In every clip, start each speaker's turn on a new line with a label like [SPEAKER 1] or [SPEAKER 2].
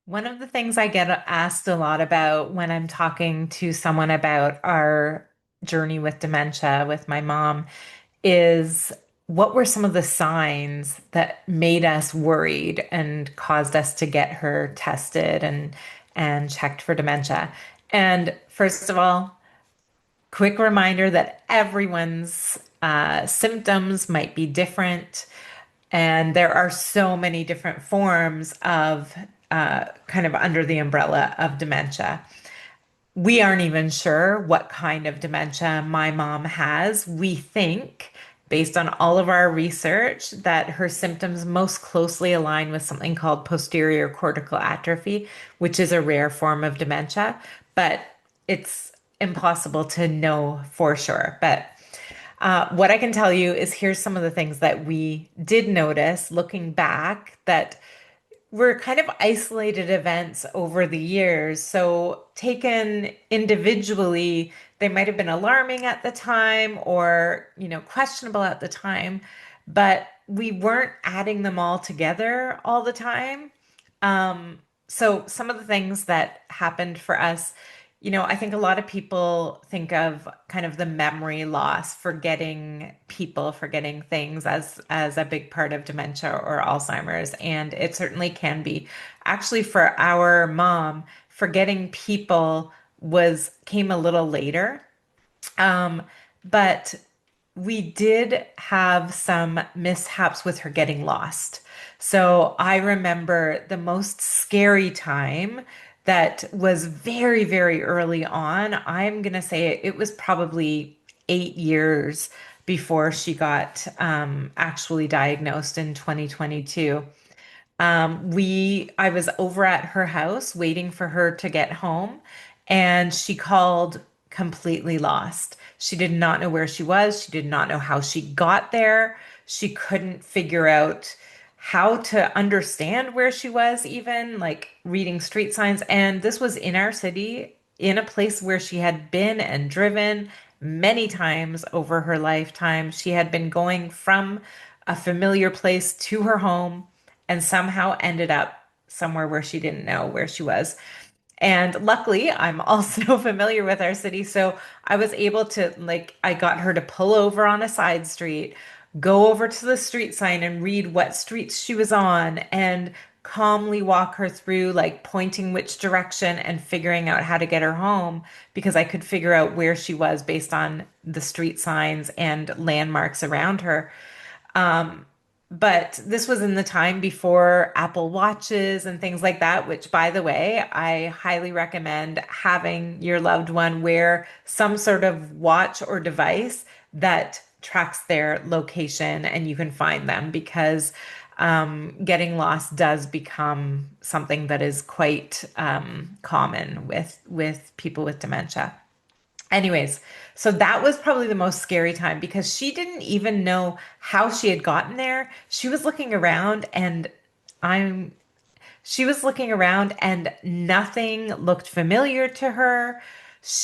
[SPEAKER 1] One of the things I get asked a lot about when I'm talking to someone about our journey with dementia with my mom is what were some of the signs that made us worried and caused us to get her tested and checked for dementia. And first of all, quick reminder that everyone's symptoms might be different. And there are so many different forms of kind of under the umbrella of dementia. We aren't even sure what kind of dementia my mom has. We think, based on all of our research, that her symptoms most closely align with something called posterior cortical atrophy, which is a rare form of dementia, but it's impossible to know for sure. But what I can tell you is here's some of the things that we did notice looking back that were kind of isolated events over the years. So, taken individually, they might have been alarming at the time or, questionable at the time, but we weren't adding them all together all the time. So some of the things that happened for us, I think a lot of people think of kind of the memory loss, forgetting people, forgetting things as a big part of dementia or Alzheimer's, and it certainly can be. Actually, for our mom, forgetting people was came a little later. Um, but we did have some mishaps with her getting lost. So I remember the most scary time that was very, very early on. I'm going to say it was probably 8 years before she got actually diagnosed in 2022. I was over at her house waiting for her to get home, and she called completely lost. She did not know where she was. She did not know how she got there. She couldn't figure out how to understand where she was, even like reading street signs. And this was in our city, in a place where she had been and driven many times over her lifetime. She had been going from a familiar place to her home and somehow ended up somewhere where she didn't know where she was. And luckily, I'm also familiar with our city. So I was able to, like, I got her to pull over on a side street, go over to the street sign and read what streets she was on, and calmly walk her through, like, pointing which direction and figuring out how to get her home because I could figure out where she was based on the street signs and landmarks around her. But this was in the time before Apple Watches and things like that, which, by the way, I highly recommend having your loved one wear some sort of watch or device that tracks their location and you can find them because getting lost does become something that is quite common with people with dementia. Anyways, so that was probably the most scary time because she didn't even know how she had gotten there. I'm she was looking around and nothing looked familiar to her.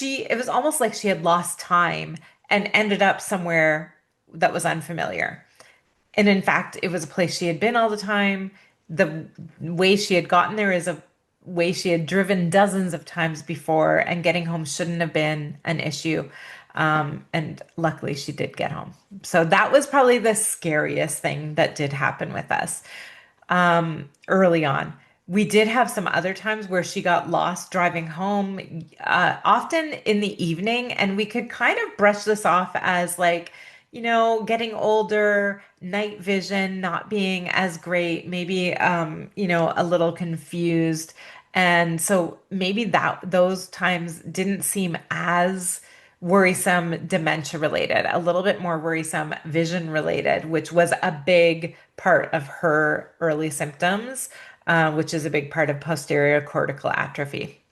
[SPEAKER 1] It was almost like she had lost time and ended up somewhere that was unfamiliar. And in fact, it was a place she had been all the time. The way she had gotten there is a way she had driven dozens of times before, and getting home shouldn't have been an issue. And luckily, she did get home. So that was probably the scariest thing that did happen with us early on. We did have some other times where she got lost driving home, often in the evening, and we could kind of brush this off as like, getting older, night vision not being as great, maybe, a little confused. And so maybe those times didn't seem as worrisome dementia related, a little bit more worrisome vision related, which was a big part of her early symptoms, which is a big part of posterior cortical atrophy.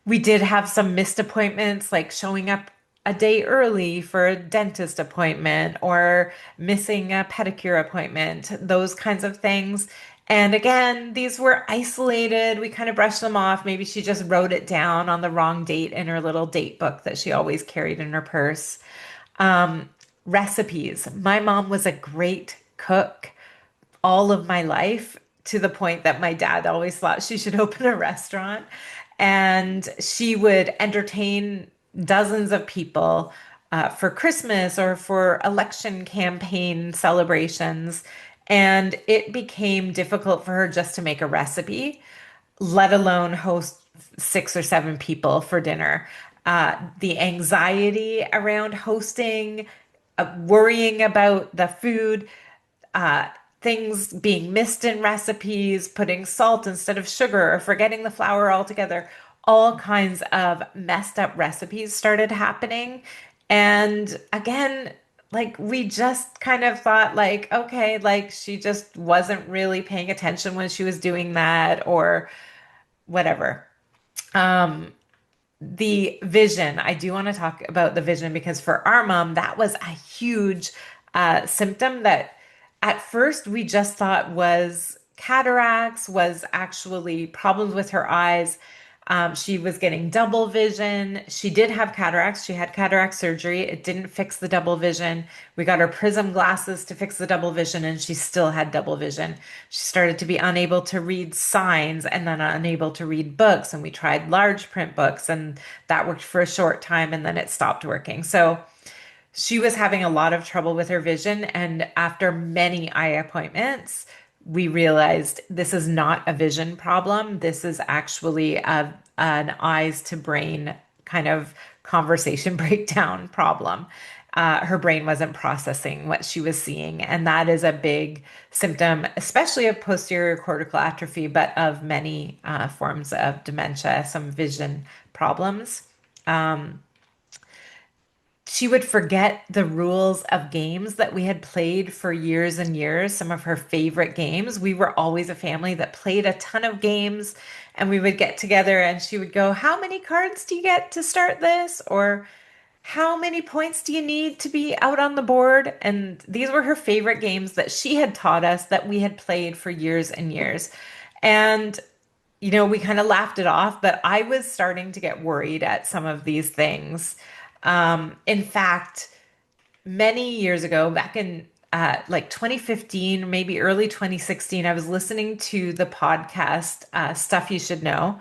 [SPEAKER 1] We did have some missed appointments, like showing up a day early for a dentist appointment or missing a pedicure appointment, those kinds of things. And again, these were isolated. We kind of brushed them off. Maybe she just wrote it down on the wrong date in her little date book that she always carried in her purse. Um, Recipes. My mom was a great cook all of my life to the point that my dad always thought she should open a restaurant. And she would entertain dozens of people for Christmas or for election campaign celebrations. And it became difficult for her just to make a recipe, let alone host 6 or 7 people for dinner. The anxiety around hosting, worrying about the food, uh, things being missed in recipes, putting salt instead of sugar, or forgetting the flour altogether. All kinds of messed up recipes started happening. And again, like we just kind of thought like, okay, like she just wasn't really paying attention when she was doing that or whatever. Um, the vision, I do want to talk about the vision because for our mom, that was a huge symptom that at first we just thought was cataracts, was actually problems with her eyes. She was getting double vision. She did have cataracts. She had cataract surgery. It didn't fix the double vision. We got her prism glasses to fix the double vision, and she still had double vision. She started to be unable to read signs and then unable to read books. And we tried large print books, and that worked for a short time, and then it stopped working. So she was having a lot of trouble with her vision. And after many eye appointments, we realized this is not a vision problem. This is actually an eyes to brain kind of conversation breakdown problem. Her brain wasn't processing what she was seeing. And that is a big symptom, especially of posterior cortical atrophy, but of many forms of dementia, some vision problems. Um, she would forget the rules of games that we had played for years and years, some of her favorite games. We were always a family that played a ton of games, and we would get together and she would go, "How many cards do you get to start this?" Or "How many points do you need to be out on the board?" And these were her favorite games that she had taught us that we had played for years and years. And we kind of laughed it off, but I was starting to get worried at some of these things. In fact, many years ago, back in like 2015, maybe early 2016, I was listening to the podcast Stuff You Should Know,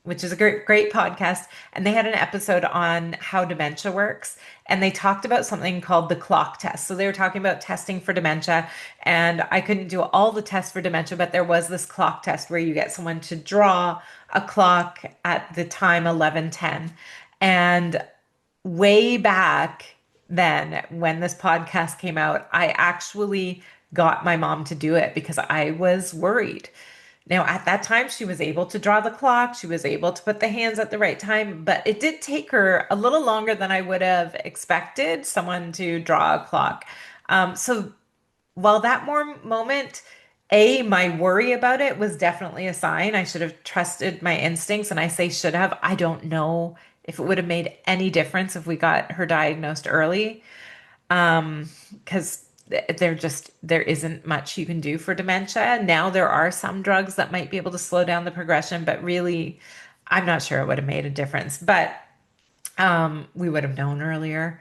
[SPEAKER 1] which is a great podcast. And they had an episode on how dementia works. And they talked about something called the clock test. So they were talking about testing for dementia. And I couldn't do all the tests for dementia, but there was this clock test where you get someone to draw a clock at the time 11:10. And way back then, when this podcast came out, I actually got my mom to do it because I was worried. Now, at that time, she was able to draw the clock. She was able to put the hands at the right time, but it did take her a little longer than I would have expected someone to draw a clock. So while that more moment, my worry about it was definitely a sign. I should have trusted my instincts, and I say should have. I don't know if it would have made any difference if we got her diagnosed early, because there isn't much you can do for dementia. Now there are some drugs that might be able to slow down the progression, but really, I'm not sure it would have made a difference. But we would have known earlier.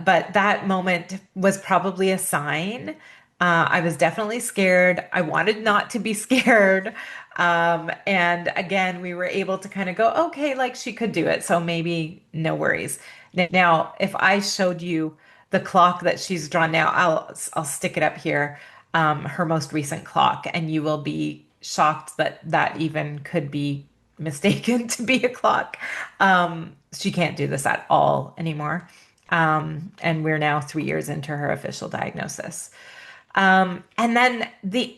[SPEAKER 1] But that moment was probably a sign. I was definitely scared. I wanted not to be scared. And again, we were able to kind of go, okay, like she could do it. So maybe no worries. Now, if I showed you the clock that she's drawn now, I'll stick it up here, her most recent clock, and you will be shocked that that even could be mistaken to be a clock. She can't do this at all anymore. And we're now 3 years into her official diagnosis. And then the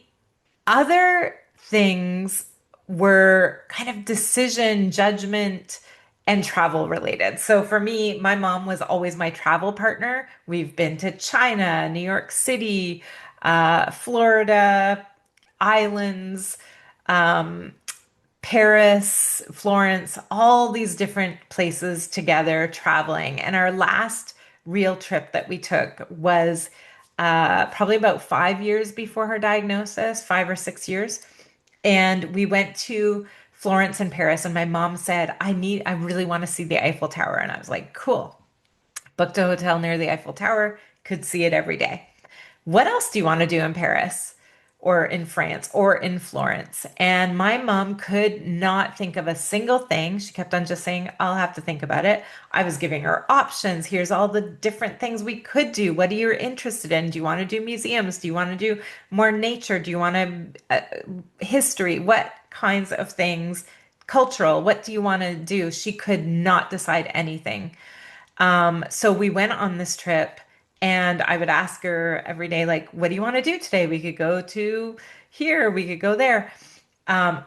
[SPEAKER 1] other things were kind of decision, judgment, and travel related. So for me, my mom was always my travel partner. We've been to China, New York City, Florida, islands, um, Paris, Florence, all these different places together traveling. And our last real trip that we took was probably about 5 years before her diagnosis, 5 or 6 years. And we went to Florence and Paris, and my mom said, I really want to see the Eiffel Tower. And I was like, cool. Booked a hotel near the Eiffel Tower, could see it every day. What else do you want to do in Paris? or in France or in Florence. And my mom could not think of a single thing. She kept on just saying, I'll have to think about it. I was giving her options. Here's all the different things we could do. What are you interested in? Do you want to do museums? Do you want to do more nature? Do you want to history? What kinds of things? Cultural, what do you want to do? She could not decide anything. So we went on this trip and I would ask her every day, like, what do you want to do today? We could go to here, we could go there.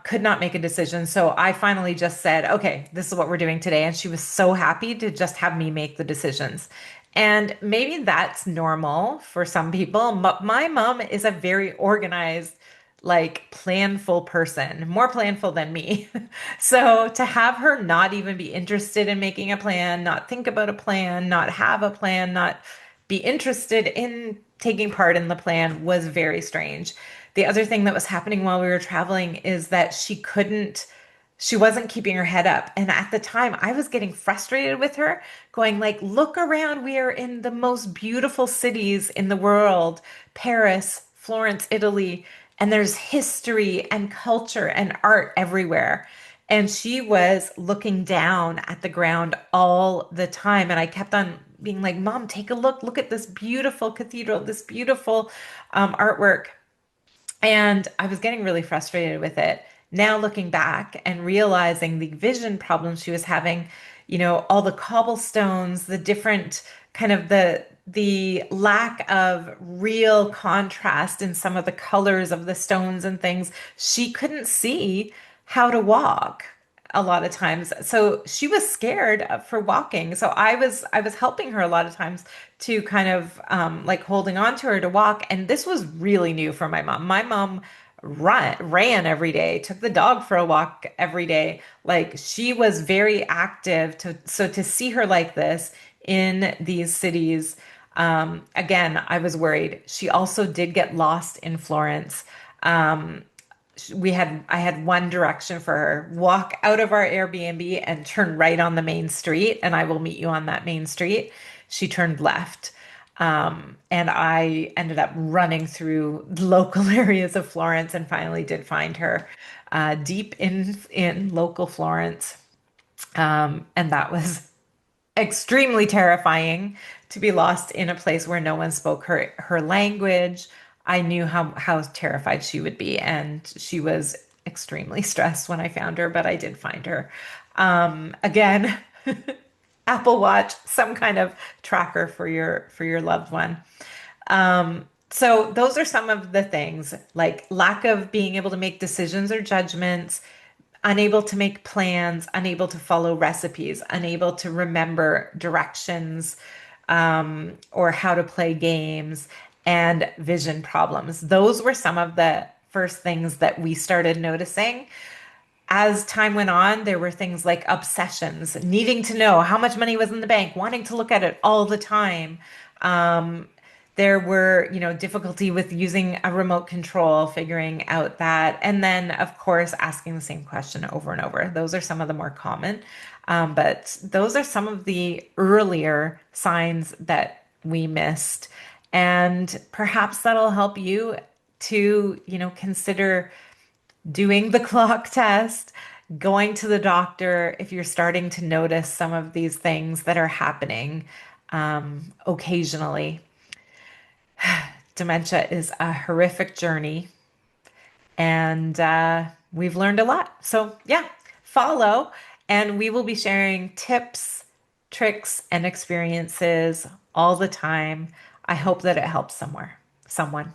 [SPEAKER 1] Could not make a decision. So I finally just said, okay, this is what we're doing today. And she was so happy to just have me make the decisions. And maybe that's normal for some people, but my mom is a very organized, like planful person, more planful than me. So to have her not even be interested in making a plan, not think about a plan, not have a plan, not be interested in taking part in the plan was very strange. The other thing that was happening while we were traveling is that she wasn't keeping her head up. And at the time, I was getting frustrated with her, going like, look around. We are in the most beautiful cities in the world, Paris, Florence, Italy, and there's history and culture and art everywhere. And she was looking down at the ground all the time. And I kept on being like, Mom, take a look. Look at this beautiful cathedral, this beautiful artwork. And I was getting really frustrated with it. Now looking back and realizing the vision problems she was having, all the cobblestones, the different kind of the lack of real contrast in some of the colors of the stones and things, she couldn't see how to walk a lot of times. So she was scared for walking. So I was helping her a lot of times to kind of like holding on to her to walk. And this was really new for my mom. My mom ran every day, took the dog for a walk every day. Like she was very active so to see her like this in these cities, again, I was worried. She also did get lost in Florence. Um, I had one direction for her: walk out of our Airbnb and turn right on the main street, and I will meet you on that main street. She turned left. And I ended up running through local areas of Florence and finally did find her deep in local Florence. And that was extremely terrifying to be lost in a place where no one spoke her language. I knew how terrified she would be, and she was extremely stressed when I found her, but I did find her. Again, Apple Watch, some kind of tracker for your loved one. So those are some of the things, like lack of being able to make decisions or judgments, unable to make plans, unable to follow recipes, unable to remember directions, or how to play games, and vision problems. Those were some of the first things that we started noticing. As time went on, there were things like obsessions, needing to know how much money was in the bank, wanting to look at it all the time. Um, there were, difficulty with using a remote control, figuring out that, and then, of course, asking the same question over and over. Those are some of the more common, but those are some of the earlier signs that we missed, and perhaps that'll help you to, consider doing the clock test, going to the doctor if you're starting to notice some of these things that are happening occasionally. Dementia is a horrific journey, and we've learned a lot. So, yeah, follow, and we will be sharing tips, tricks, and experiences all the time. I hope that it helps someone.